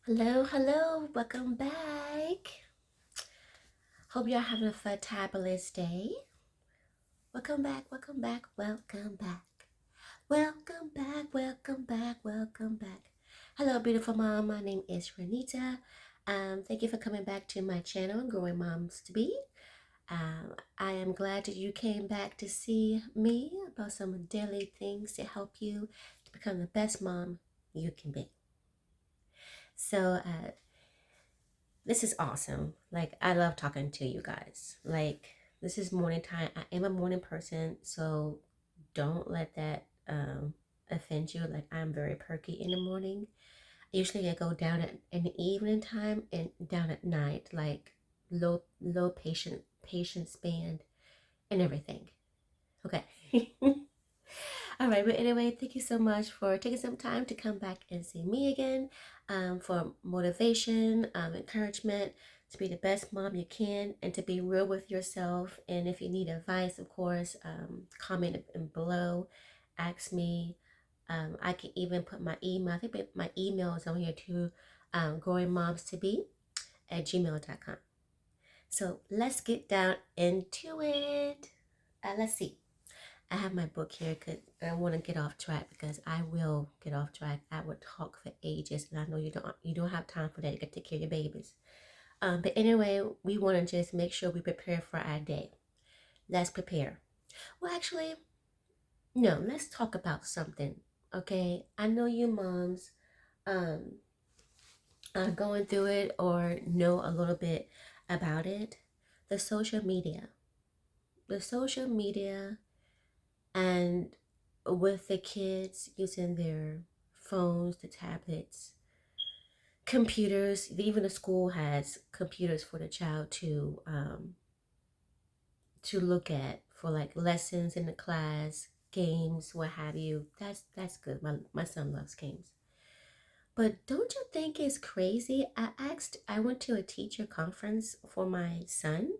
Hello, hello, welcome back. Hope you're having a fantabulous day. Welcome back, welcome back, welcome back. Welcome back, welcome back, welcome back. Hello, beautiful mom. My name is Renita. Thank you for coming back to my channel, Growing Moms to Be. I am glad that you came back to see me about some daily things to help you to become the best mom you can be. So, this is awesome. Like, I love talking to you guys. Like, this is morning time. I am a morning person, so don't let that offend you. Like, I'm very perky in the morning. Usually I go down in the evening time and down at night, like low patient span and everything. Okay. All right, but anyway, thank you so much for taking some time to come back and see me again, for motivation, encouragement to be the best mom you can and to be real with yourself. And if you need advice, of course, comment below, ask me. I can even put my email. I think my email is on here too, growingmomstobe@gmail.com. So let's get down into it. Let's see. I have my book here because I want to get off track because I will get off track. I would talk for ages, and I know you don't have time for that. You got to take care of your babies. But anyway, we want to just make sure we prepare for our day. Let's prepare. Well, actually, no. Let's talk about something. Okay, I know you moms um are going through it or know a little bit about it. The social media. The social media and with the kids using their phones, the tablets, computers, even the school has computers for the child to look at for like lessons in the class, games, what have you. That's good. My son loves games. But don't you think it's crazy? I went to a teacher conference for my son,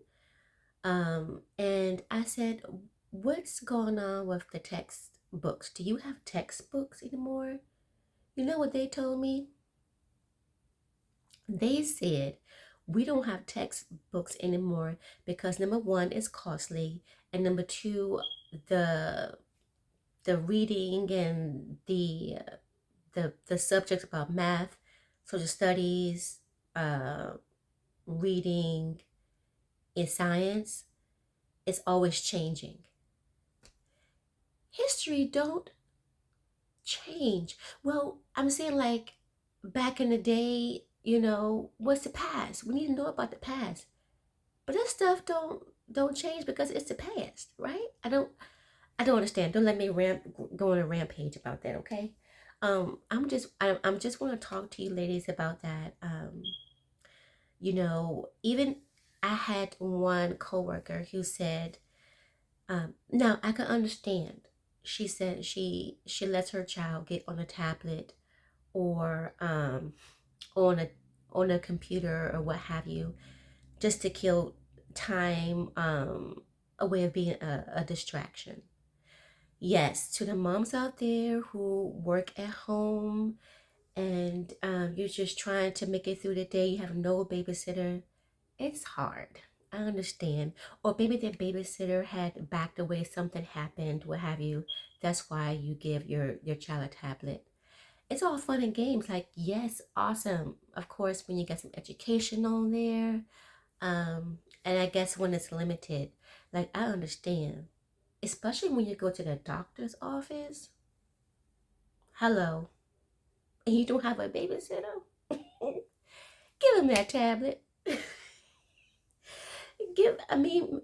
and I said, what's going on with the textbooks? Do you have textbooks anymore? You know what they told me? They said, we don't have textbooks anymore because number one, it's costly, and number two, the the reading and the subjects about math, social studies, uh, reading, in science, is always changing. History don't change. Well, I'm saying like back in the day, what's the past? We need to know about the past. But this stuff don't change because it's the past, right? I don't understand. Don't let me go on a rampage about that, okay? I'm just want to talk to you ladies about that. Even I had one coworker who said, now I can understand. She said she lets her child get on a tablet or on a computer or what have you, just to kill time, a way of being a distraction. Yes, to the moms out there who work at home and you're just trying to make it through the day, you have no babysitter, it's hard. I understand. Or maybe the babysitter had backed away, something happened, what have you. That's why you give your child a tablet. It's all fun and games. Like, yes, awesome. Of course, when you get some education on there, and I guess when it's limited, like I understand, especially when you go to the doctor's office. Hello, and you don't have a babysitter. Give him that tablet. I mean,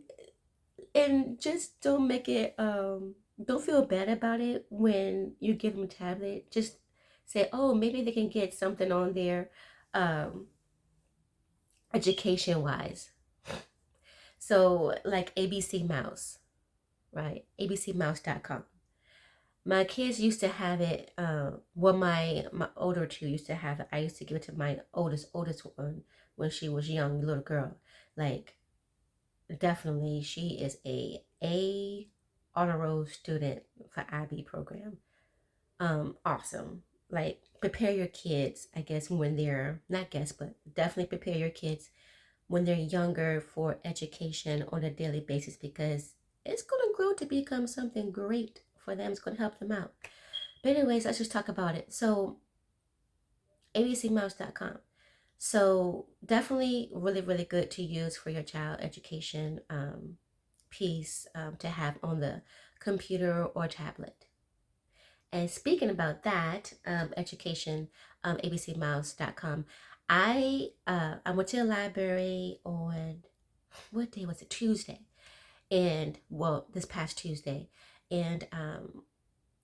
and just don't make it. Don't feel bad about it when you give them a tablet. Just say, oh, maybe they can get something on there, um, education wise. So like ABC Mouse, right? abcmouse.com. My kids used to have it. Well, my older two used to have it. I used to give it to my oldest one when she was young, little girl. Like, definitely, she is a honor roll student for IB program. Awesome. like prepare your kids, I guess, when they're not guess, but definitely prepare your kids when they're younger for education on a daily basis because it's going to grow to become something great for them. It's going to help them out. But anyways, let's just talk about it. So abcmouse.com. So definitely really, really good to use for your child education piece to have on the computer or tablet. And speaking about that, education, abcmouse.com, I went to the library on, what day was it? Tuesday. And well, this past Tuesday. And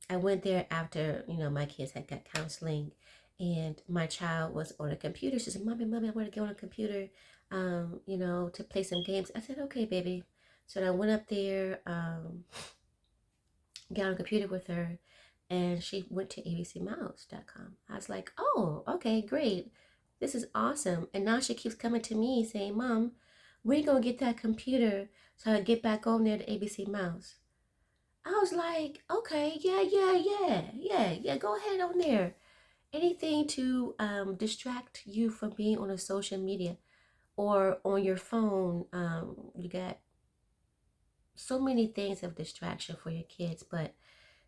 I went there after, my kids had got counseling and my child was on a computer. She said, Mommy, I want to get on a computer, to play some games. I said, okay, baby. So I went up there, got on a computer with her, and she went to abcmouse.com. I was like, oh, okay, great. This is awesome. And now she keeps coming to me saying, Mom, where you going to get that computer so I can get back on there to ABC Mouse? I was like, okay, yeah, go ahead on there. Anything to distract you from being on a social media or on your phone. You got so many things of distraction for your kids, but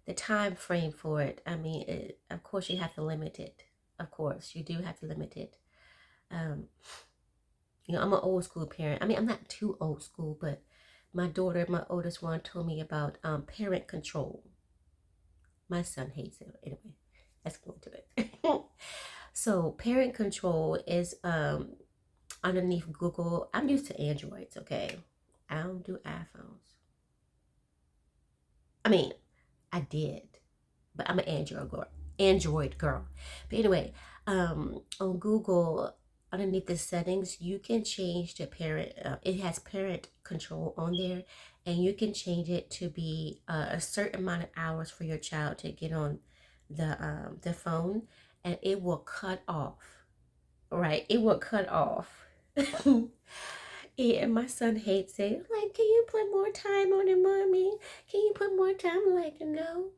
the time frame for it, I mean, of course, you have to limit it. Of course, you do have to limit it. Um, I'm an old school parent. I mean, I'm not too old school, but my daughter, my oldest one, told me about parent control. My son hates it. Anyway, let's go into it. So, parent control is underneath Google. I'm used to Androids, okay? I don't do iPhones. I mean, I did, but I'm an Android girl. Android girl. But anyway, on Google, underneath the settings, you can change the parent. It has parent control on there, and you can change it to be a certain amount of hours for your child to get on the phone, and it will cut off. Right, it will cut off. Yeah, and my son hates it. Like, can you put more time on it, mommy? Can you put more time? I'm like, no.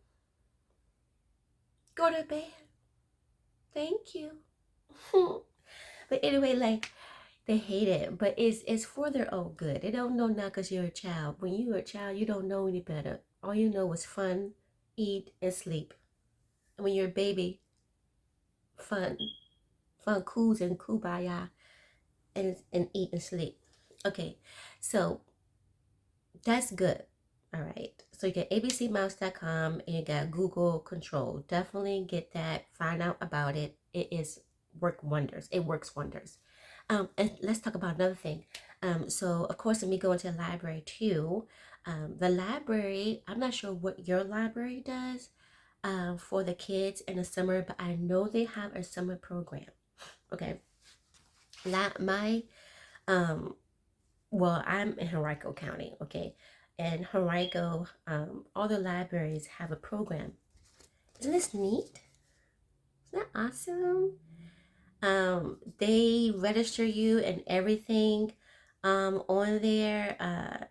Go to bed. Thank you. But anyway, like they hate it, but it's for their own good. They don't know now because you're a child. When you're a child, you don't know any better. All you know is fun, eat, and sleep. And when you're a baby, fun, fun, cools and kumbaya, and eat and sleep. Okay, so that's good. All right. So you get abcmouse.com and you got Google Control. Definitely get that. Find out about it. It is work wonders. It works wonders. And let's talk about another thing. So of course, when we go into the library too, the library, I'm not sure what your library does for the kids in the summer, but I know they have a summer program. Okay. My um well, I'm in Henrico County, okay? And Henrico, all the libraries have a program. Isn't this neat? Isn't that awesome? They register you and everything on there.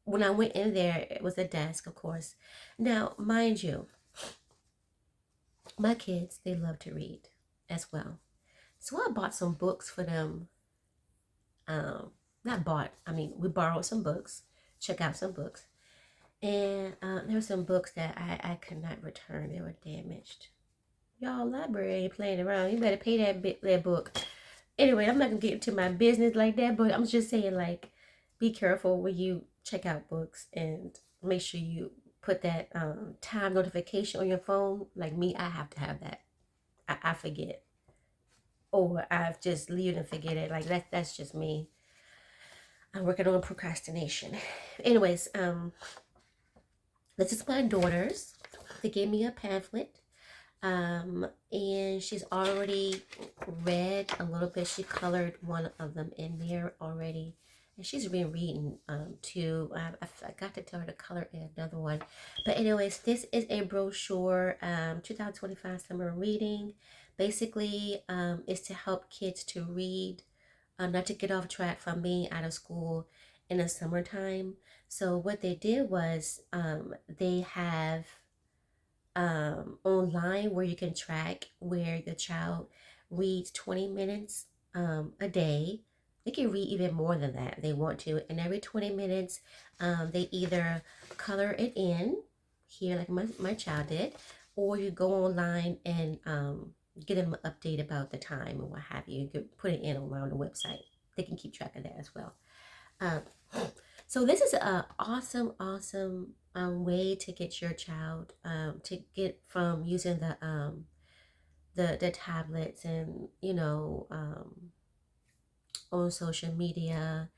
When I went in there, it was a desk, of course. Now, mind you, my kids, they love to read as well. So I bought some books for them. Not bought, I mean, we borrowed some books, check out some books. And there were some books that I could not return. They were damaged. Y'all, library ain't playing around. You better pay that book. Anyway, I'm not gonna get into my business like that, but I'm just saying, like, be careful when you check out books and make sure you put that time notification on your phone. Like me, I have to have that. I forget, or I've just leave it and forget it. Like that's just me. I'm working on procrastination. Anyways, this is my daughter's. They gave me a pamphlet. And she's already read a little bit. She colored one of them in there already. And she's been reading too. I forgot to tell her to color in another one. But anyways, this is a brochure, 2025 summer reading. Basically, is to help kids to read, not to get off track from being out of school in the summertime. So what they did was they have online where you can track where the child reads 20 minutes a day. They can read even more than that if they want to. And every 20 minutes, they either color it in here, like my child did, or you go online and get them an update about the time and what have you. You can put it in on the website. They can keep track of that as well. Um, so this is a awesome, awesome way to get your child to get from using the tablets and on social media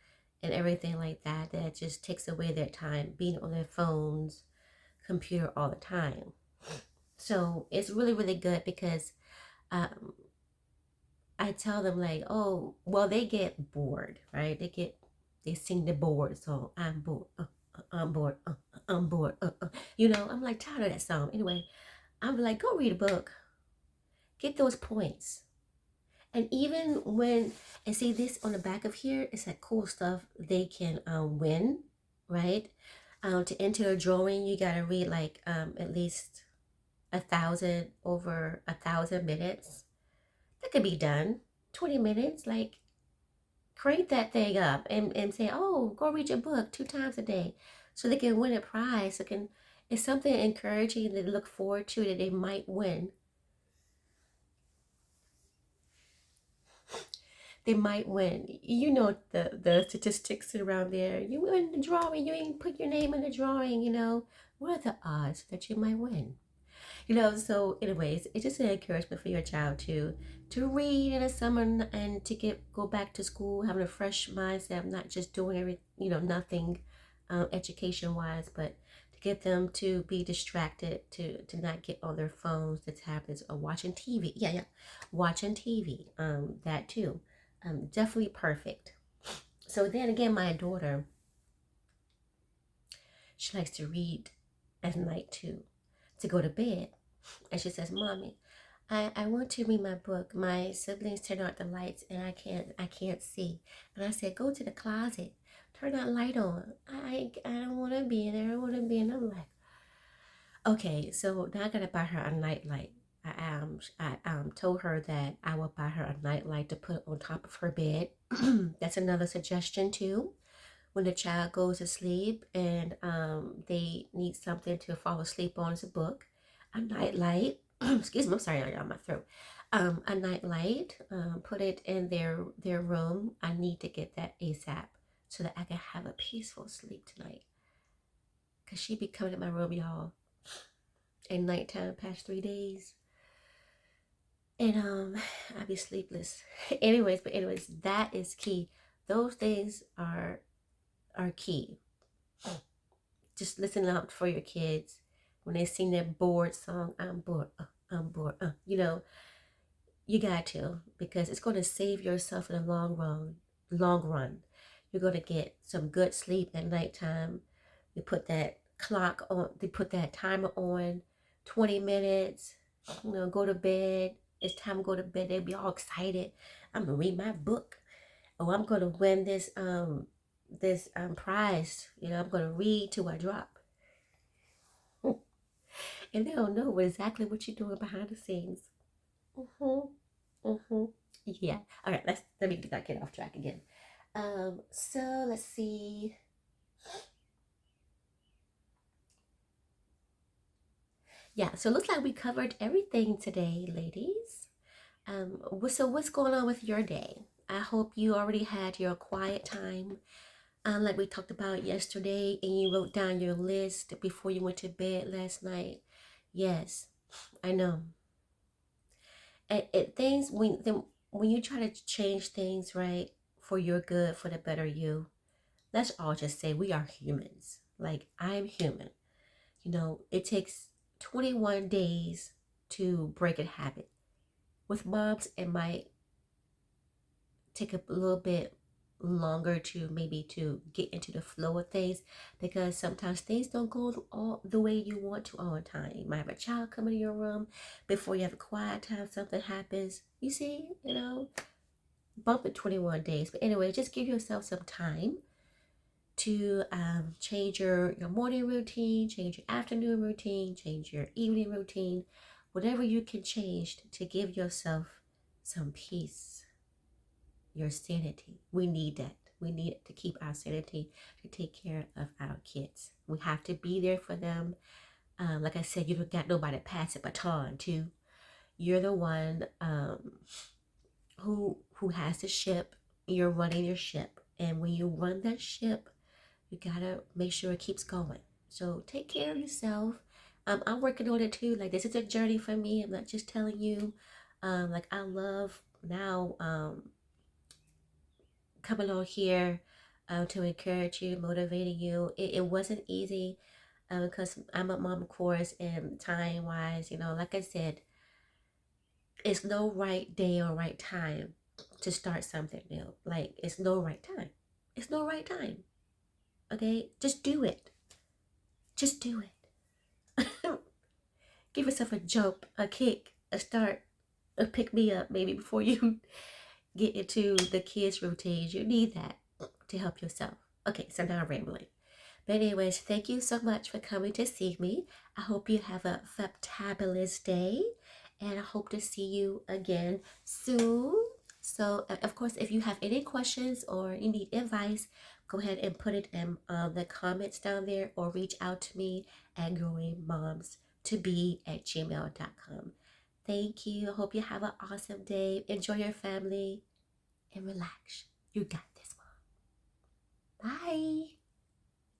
and everything like that. That just takes away their time being on their phones, computer all the time. So it's really, really good because um, I tell them like, oh, well, they get bored, right? They sing the bored song. I'm bored. I'm bored. I'm bored. I'm like tired of that song. Anyway, I'm like, go read a book. Get those points. And even when, and see this on the back of here, it's like cool stuff they can win, right? To enter a drawing, you gotta read like at least 1,000 minutes. That could be done. 20 minutes, like crank that thing up and say, oh, go read your book 2 times a day so they can win a prize. It's something encouraging to look forward to that they might win. They might win. You know the statistics around there. You win the drawing, you ain't put your name in the drawing. What are the odds that you might win? So anyways, it's just an encouragement for your child to read in the summer and to go back to school having a fresh mindset of not just doing nothing education wise, but to get them to be distracted, to not get on their phones, the tablets, or watching TV. Yeah, watching TV. That too. Definitely perfect. So then again, my daughter, she likes to read at night too, to go to bed. And she says, Mommy, I want to read my book. My siblings turn out the lights and I can't see. And I said, go to the closet. Turn that light on. I don't want to be in there. I want to be in. I'm like, okay, so now I gotta buy her a night light. I told her that I will buy her a night light to put on top of her bed. That's another suggestion too. When the child goes to sleep and they need something to fall asleep on as a book, a night light. Excuse me, I'm sorry, I got my throat. A night light. Put it in their room. I need to get that ASAP so that I can have a peaceful sleep tonight. Cause she be coming to my room, y'all, at nighttime past 3 days, and I be sleepless. Anyways, that is key. Those things are key. Just listen out for your kids when they sing their bored song. I'm bored. I'm bored. You got to, because it's going to save yourself in the long run. Long run, you're going to get some good sleep at nighttime. You put that clock on. They put that timer on. 20 minutes. Go to bed. It's time to go to bed. They'll be all excited. I'm gonna read my book. Oh, I'm gonna win this prize. I'm gonna read till I drop. And they don't know exactly what you're doing behind the scenes. Yeah. All right. Let me not get off track again. So let's see. Yeah. So it looks like we covered everything today, ladies. So what's going on with your day? I hope you already had your quiet time, like we talked about yesterday, and you wrote down your list before you went to bed last night. Yes, I know. Things when you try to change things, right, for your good, for the better you. Let's all just say we are humans. Like I'm human. It takes 21 days to break a habit. With moms, it might take a little bit longer to get into the flow of things, because sometimes things don't go all the way you want to all the time. You might have a child come into your room before you have a quiet time, something happens, you see, bump it 21 days. But anyway, just give yourself some time to change your morning routine, change your afternoon routine, change your evening routine, whatever you can change to give yourself some peace, your sanity. We need that. We need it to keep our sanity, to take care of our kids. We have to be there for them. Like I said, you don't got nobody to pass a baton to. You're the one who has the ship. You're running your ship, and when you run that ship, you gotta make sure it keeps going. So take care of yourself. I'm working on it too. Like, this is a journey for me. I'm not just telling you. Like, I love now coming on here to encourage you, motivating you. It wasn't easy because I'm a mom, of course, and time wise, like I said, it's no right day or right time to start something new. Like, it's no right time. It's no right time. Okay? Just do it. Just do it. Give yourself a jump, a kick, a start, a pick me up maybe before you get into the kids' routines. You need that to help yourself. Okay, so now I'm rambling. But anyways, thank you so much for coming to see me. I hope you have a fabulous day, and I hope to see you again soon. So, of course, if you have any questions or you need advice, go ahead and put it in the comments down there, or reach out to me at growingmomstobe@gmail.com. Thank you. I hope you have an awesome day. Enjoy your family and relax. You got this, Mom. Bye.